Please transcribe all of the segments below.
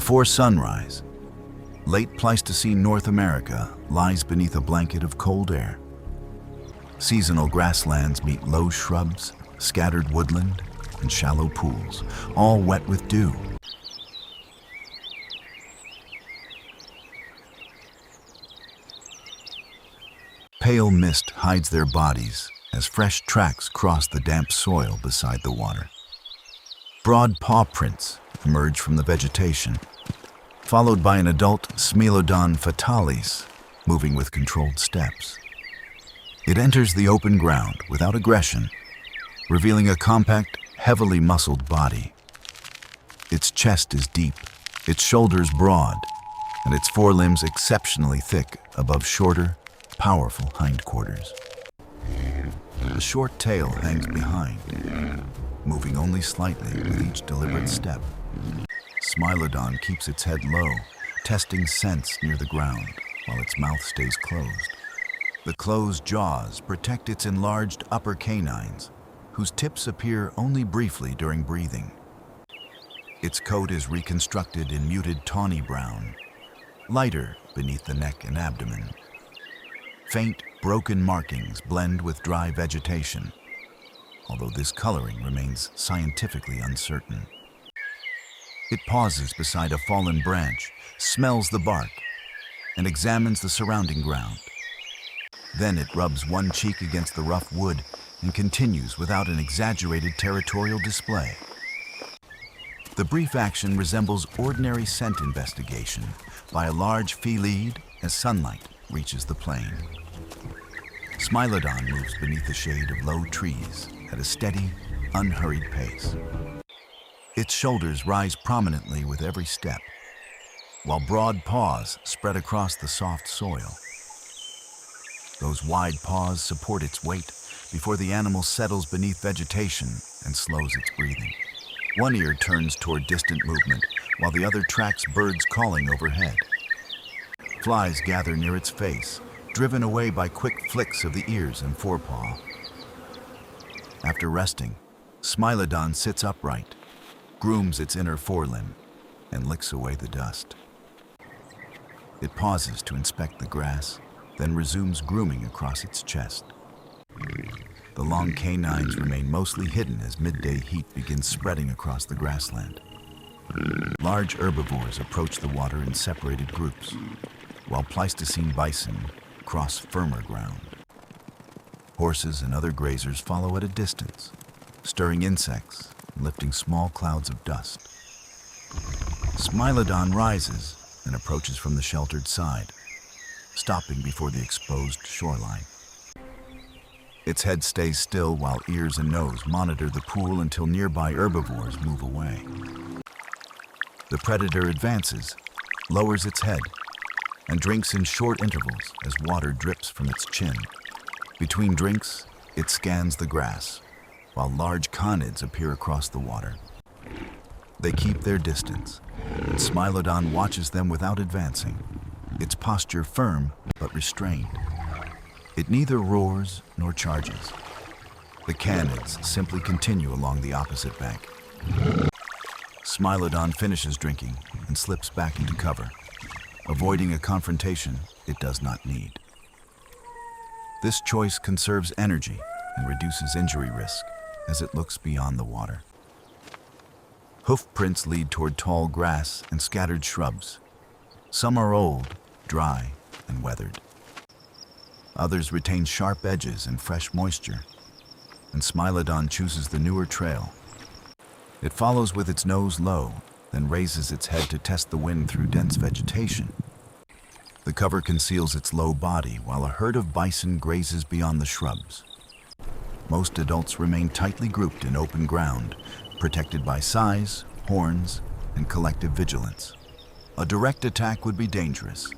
Before sunrise, Late Pleistocene North America lies beneath a blanket of cold air. Seasonal grasslands meet low shrubs, scattered woodland, and shallow pools, all wet with dew. Pale mist hides their bodies as fresh tracks cross the damp soil beside the water. Broad paw prints emerge from the vegetation, followed by an adult Smilodon fatalis moving with controlled steps. It enters the open ground without aggression, revealing a compact, heavily muscled body. Its chest is deep, its shoulders broad, and its forelimbs exceptionally thick above shorter, powerful hindquarters. The short tail hangs behind, moving only slightly with each deliberate step. Smilodon keeps its head low, testing scents near the ground while its mouth stays closed. The closed jaws protect its enlarged upper canines, whose tips appear only briefly during breathing. Its coat is reconstructed in muted tawny brown, lighter beneath the neck and abdomen. Faint, broken markings blend with dry vegetation, although this coloring remains scientifically uncertain. It pauses beside a fallen branch, smells the bark, and examines the surrounding ground. Then it rubs one cheek against the rough wood and continues without an exaggerated territorial display. The brief action resembles ordinary scent investigation by a large felid as sunlight reaches the plain. Smilodon moves beneath the shade of low trees at a steady, unhurried pace. Its shoulders rise prominently with every step, while broad paws spread across the soft soil. Those wide paws support its weight before the animal settles beneath vegetation and slows its breathing. One ear turns toward distant movement, while the other tracks birds calling overhead. Flies gather near its face, driven away by quick flicks of the ears and forepaw. After resting, Smilodon sits upright, grooms its inner forelimb, and licks away the dust. It pauses to inspect the grass, then resumes grooming across its chest. The long canines remain mostly hidden as midday heat begins spreading across the grassland. Large herbivores approach the water in separated groups, while Pleistocene bison cross firmer ground. Horses and other grazers follow at a distance, stirring insects and lifting small clouds of dust. Smilodon rises and approaches from the sheltered side, stopping before the exposed shoreline. Its head stays still while ears and nose monitor the pool until nearby herbivores move away. The predator advances, lowers its head, and drinks in short intervals as water drips from its chin. Between drinks, it scans the grass, while large canids appear across the water. They keep their distance, and Smilodon watches them without advancing, its posture firm but restrained. It neither roars nor charges. The canids simply continue along the opposite bank. Smilodon finishes drinking and slips back into cover, avoiding a confrontation it does not need. This choice conserves energy and reduces injury risk as it looks beyond the water. Hoof prints lead toward tall grass and scattered shrubs. Some are old, dry, and weathered. Others retain sharp edges and fresh moisture, and Smilodon chooses the newer trail. It follows with its nose low, then raises its head to test the wind through dense vegetation. The cover conceals its low body while a herd of bison grazes beyond the shrubs. Most adults remain tightly grouped in open ground, protected by size, horns, and collective vigilance. A direct attack would be dangerous,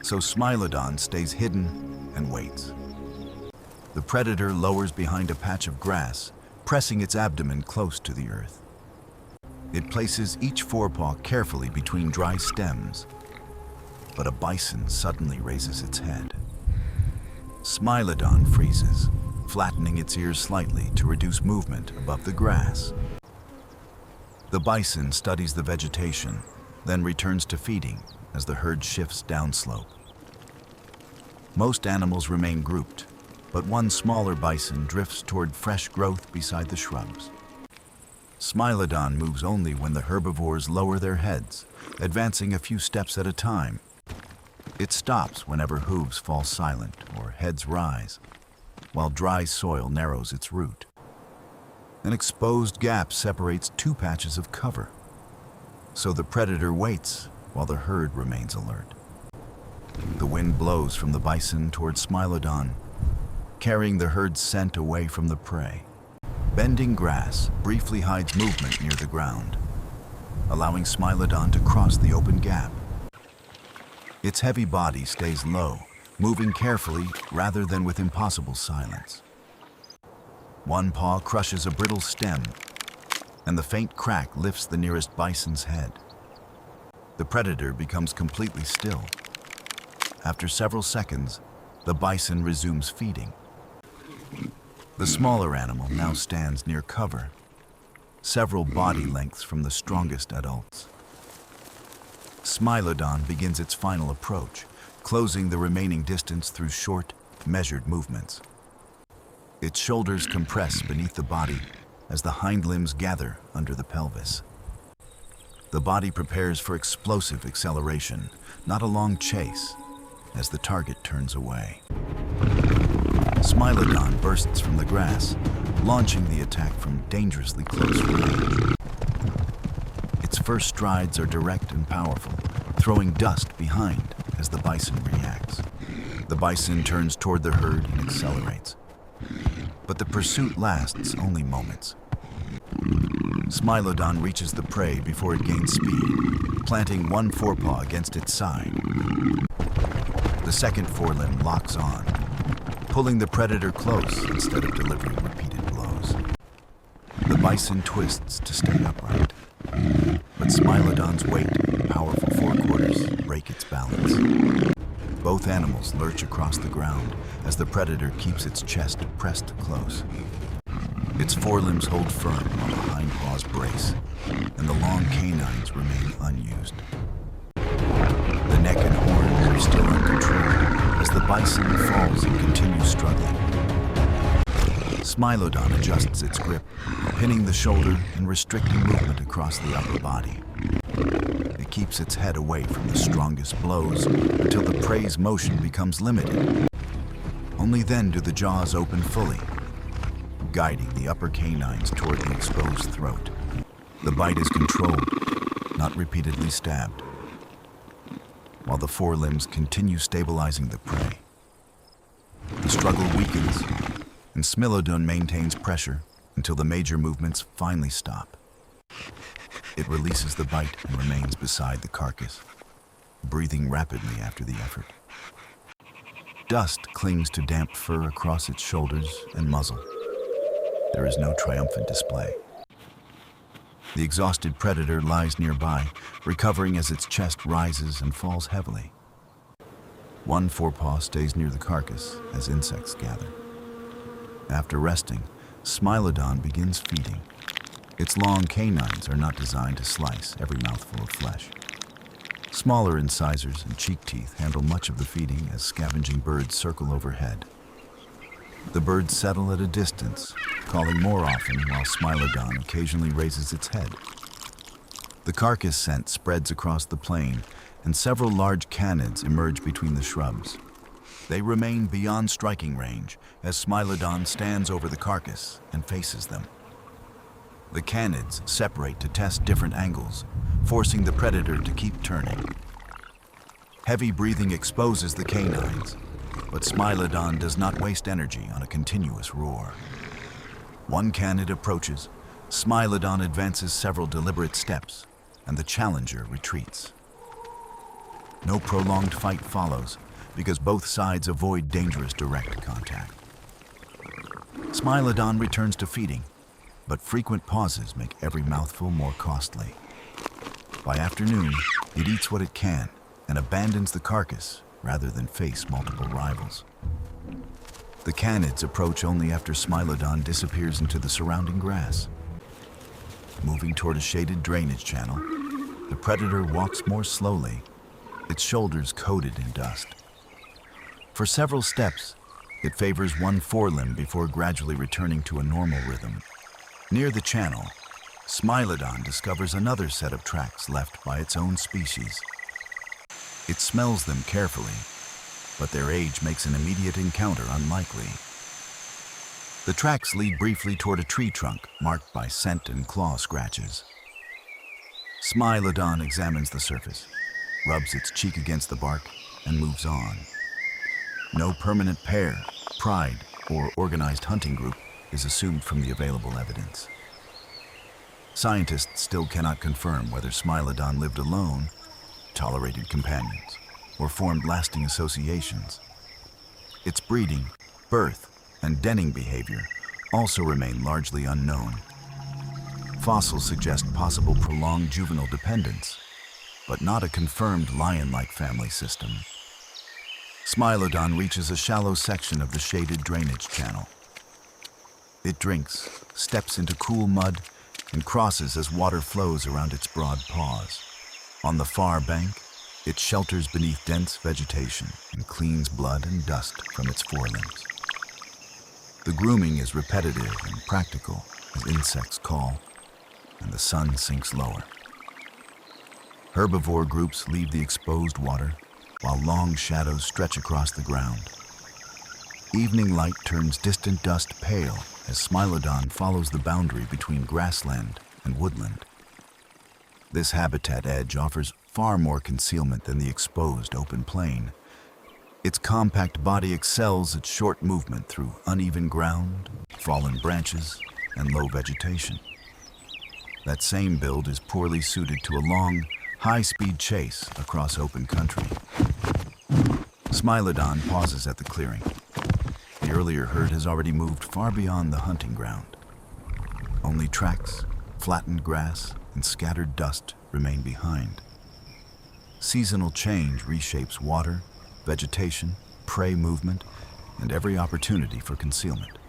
so Smilodon stays hidden and waits. The predator lowers behind a patch of grass, pressing its abdomen close to the earth. It places each forepaw carefully between dry stems, but a bison suddenly raises its head. Smilodon freezes, flattening its ears slightly to reduce movement above the grass. The bison studies the vegetation, then returns to feeding as the herd shifts downslope. Most animals remain grouped, but one smaller bison drifts toward fresh growth beside the shrubs. Smilodon moves only when the herbivores lower their heads, advancing a few steps at a time. It stops whenever hooves fall silent or heads rise, while dry soil narrows its route. An exposed gap separates two patches of cover, so the predator waits while the herd remains alert. The wind blows from the bison toward Smilodon, carrying the herd's scent away from the prey. Bending grass briefly hides movement near the ground, allowing Smilodon to cross the open gap. Its heavy body stays low, moving carefully rather than with impossible silence. One paw crushes a brittle stem, and the faint crack lifts the nearest bison's head. The predator becomes completely still. After several seconds, the bison resumes feeding. The smaller animal now stands near cover, several body lengths from the strongest adults. Smilodon begins its final approach, closing the remaining distance through short, measured movements. Its shoulders compress beneath the body as the hind limbs gather under the pelvis. The body prepares for explosive acceleration, not a long chase, as the target turns away. Smilodon bursts from the grass, launching the attack from dangerously close range. Its first strides are direct and powerful, throwing dust behind as the bison reacts. The bison turns toward the herd and accelerates. But the pursuit lasts only moments. Smilodon reaches the prey before it gains speed, planting one forepaw against its side. The second forelimb locks on, pulling the predator close instead of delivering repeated blows. The bison twists to stay upright, but Smilodon's weight and powerful forequarters break its balance. Both animals lurch across the ground as the predator keeps its chest pressed close. Its forelimbs hold firm while the hind paws brace, and the long canines remain unused. The neck and horns are still uncontrolled as the bison falls and continues struggling. Smilodon adjusts its grip, pinning the shoulder and restricting movement across the upper body. It keeps its head away from the strongest blows until the prey's motion becomes limited. Only then do the jaws open fully, guiding the upper canines toward the exposed throat. The bite is controlled, not repeatedly stabbed, while the forelimbs continue stabilizing the prey. The struggle weakens, and Smilodon maintains pressure until the major movements finally stop. It releases the bite and remains beside the carcass, breathing rapidly after the effort. Dust clings to damp fur across its shoulders and muzzle. There is no triumphant display. The exhausted predator lies nearby, recovering as its chest rises and falls heavily. One forepaw stays near the carcass as insects gather. After resting, Smilodon begins feeding. Its long canines are not designed to slice every mouthful of flesh. Smaller incisors and cheek teeth handle much of the feeding as scavenging birds circle overhead. The birds settle at a distance, calling more often while Smilodon occasionally raises its head. The carcass scent spreads across the plain, and several large canids emerge between the shrubs. They remain beyond striking range as Smilodon stands over the carcass and faces them. The canids separate to test different angles, forcing the predator to keep turning. Heavy breathing exposes the canines, but Smilodon does not waste energy on a continuous roar. One canid approaches, Smilodon advances several deliberate steps, and the challenger retreats. No prolonged fight follows, because both sides avoid dangerous direct contact. Smilodon returns to feeding, but frequent pauses make every mouthful more costly. By afternoon, it eats what it can and abandons the carcass rather than face multiple rivals. The canids approach only after Smilodon disappears into the surrounding grass. Moving toward a shaded drainage channel, The predator walks more slowly, its shoulders coated in dust. For several steps, it favors one forelimb before gradually returning to a normal rhythm. Near the channel, Smilodon discovers another set of tracks left by its own species. It smells them carefully, but their age makes an immediate encounter unlikely. The tracks lead briefly toward a tree trunk marked by scent and claw scratches. Smilodon examines the surface, rubs its cheek against the bark, and moves on. No permanent pair, pride, or organized hunting group is assumed from the available evidence. Scientists still cannot confirm whether Smilodon lived alone, tolerated companions, or formed lasting associations. Its breeding, birth, and denning behavior also remain largely unknown. Fossils suggest possible prolonged juvenile dependence, but not a confirmed lion-like family system. Smilodon reaches a shallow section of the shaded drainage channel. It drinks, steps into cool mud, and crosses as water flows around its broad paws. On the far bank, it shelters beneath dense vegetation and cleans blood and dust from its forelimbs. The grooming is repetitive and practical as insects call, and the sun sinks lower. Herbivore groups leave the exposed water, while long shadows stretch across the ground. Evening light turns distant dust pale as Smilodon follows the boundary between grassland and woodland. This habitat edge offers far more concealment than the exposed open plain. Its compact body excels at short movement through uneven ground, fallen branches, and low vegetation. That same build is poorly suited to a long, high-speed chase across open country. Smilodon pauses at the clearing. The earlier herd has already moved far beyond the hunting ground. Only tracks, flattened grass, and scattered dust remain behind. Seasonal change reshapes water, vegetation, prey movement, and every opportunity for concealment.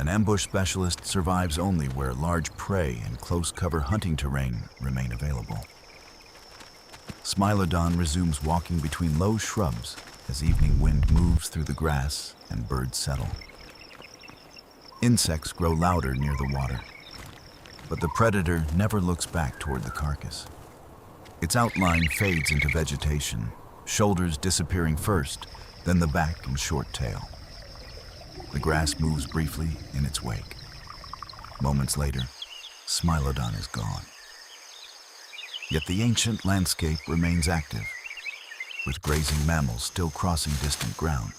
An ambush specialist survives only where large prey and close-cover hunting terrain remain available. Smilodon resumes walking between low shrubs as evening wind moves through the grass and birds settle. Insects grow louder near the water, but the predator never looks back toward the carcass. Its outline fades into vegetation, shoulders disappearing first, then the back and short tail. The grass moves briefly in its wake. Moments later, Smilodon is gone. Yet the ancient landscape remains active, with grazing mammals still crossing distant ground.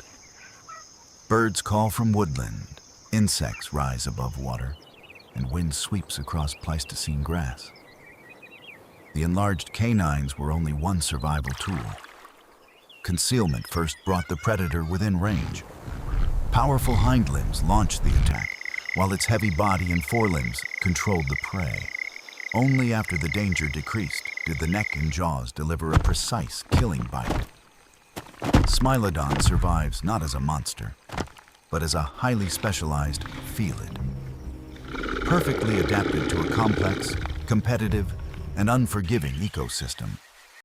Birds call from woodland, insects rise above water, and wind sweeps across Pleistocene grass. The enlarged canines were only one survival tool. Concealment first brought the predator within range. Powerful hind limbs launched the attack, while its heavy body and forelimbs controlled the prey. Only after the danger decreased did the neck and jaws deliver a precise, killing bite. Smilodon survives not as a monster, but as a highly specialized felid. Perfectly adapted to a complex, competitive, and unforgiving ecosystem.